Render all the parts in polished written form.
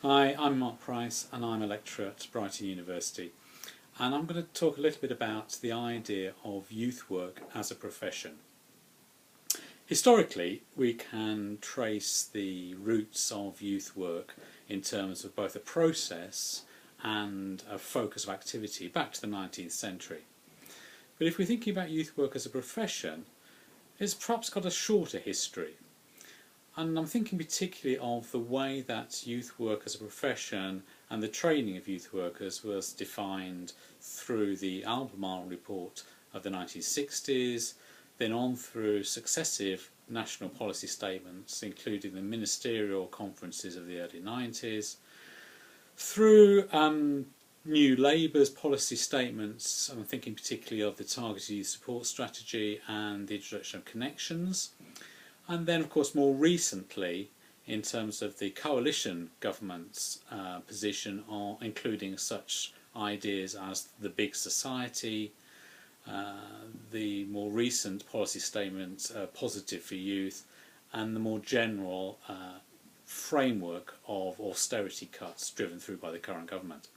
Hi, I'm Mark Price and I'm a lecturer at Brighton University, and I'm going to talk a little bit about the idea of youth work as a profession. Historically, we can trace the roots of youth work in terms of both a process and a focus of activity back to the 19th century. But if we're thinking about youth work as a profession, it's perhaps got a shorter history. And I'm thinking particularly of the way that youth work as a profession and the training of youth workers was defined through the Albemarle report of the 1960s, then on through successive national policy statements, including the ministerial conferences of the early 90s, through New Labour's policy statements. I'm thinking particularly of the Targeted Youth Support Strategy and the introduction of Connections. And then, of course, more recently, in terms of the coalition government's position on including such ideas as the big society, the more recent policy statement, Positive for Youth, and the more general framework of austerity cuts driven through by the current government.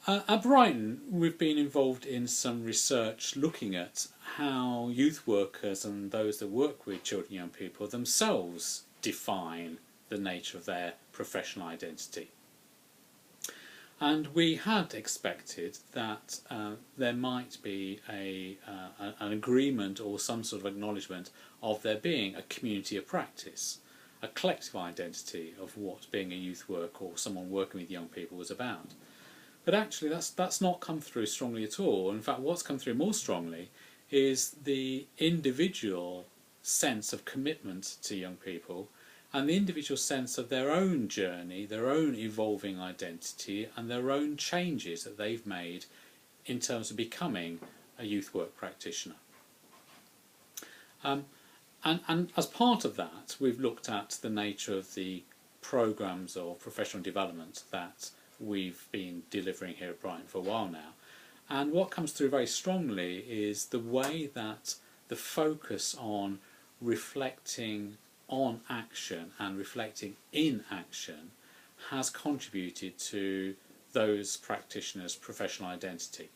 At Brighton, we've been involved in some research looking at how youth workers and those that work with children and young people themselves define the nature of their professional identity. And we had expected that there might be an agreement or some sort of acknowledgement of there being a community of practice, a collective identity of what being a youth worker or someone working with young people was about. But actually that's not come through strongly at all. In fact, what's come through more strongly is the individual sense of commitment to young people and the individual sense of their own journey, their own evolving identity and their own changes that they've made in terms of becoming a youth work practitioner. And as part of that, we've looked at the nature of the programmes of professional development that we've been delivering here at Brighton for a while now. And what comes through very strongly is the way that the focus on reflecting on action and reflecting in action has contributed to those practitioners' professional identity.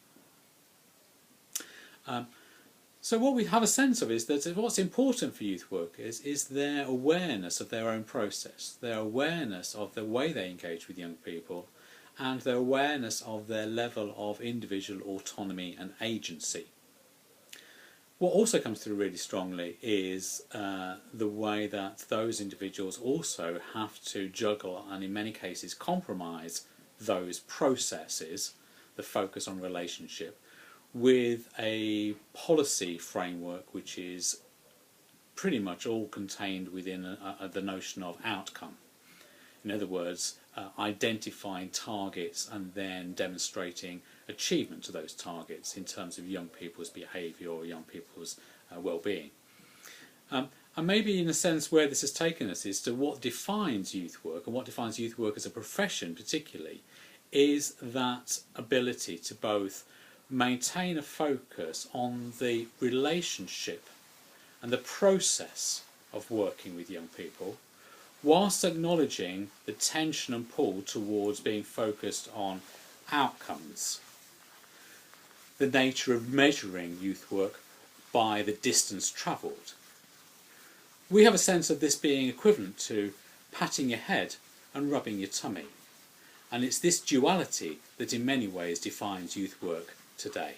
So what we have a sense of is that what's important for youth workers is their awareness of their own process, their awareness of the way they engage with young people, and their awareness of their level of individual autonomy and agency. What also comes through really strongly is the way that those individuals also have to juggle and in many cases compromise those processes, the focus on relationship, with a policy framework which is pretty much all contained within the notion of outcome. In other words, identifying targets and then demonstrating achievement to those targets in terms of young people's behaviour or young people's well-being. And maybe in a sense where this has taken us is to what defines youth work and what defines youth work as a profession particularly is that ability to both maintain a focus on the relationship and the process of working with young people, whilst acknowledging the tension and pull towards being focused on outcomes, the nature of measuring youth work by the distance travelled. We have a sense of this being equivalent to patting your head and rubbing your tummy, and it's this duality that in many ways defines youth work today.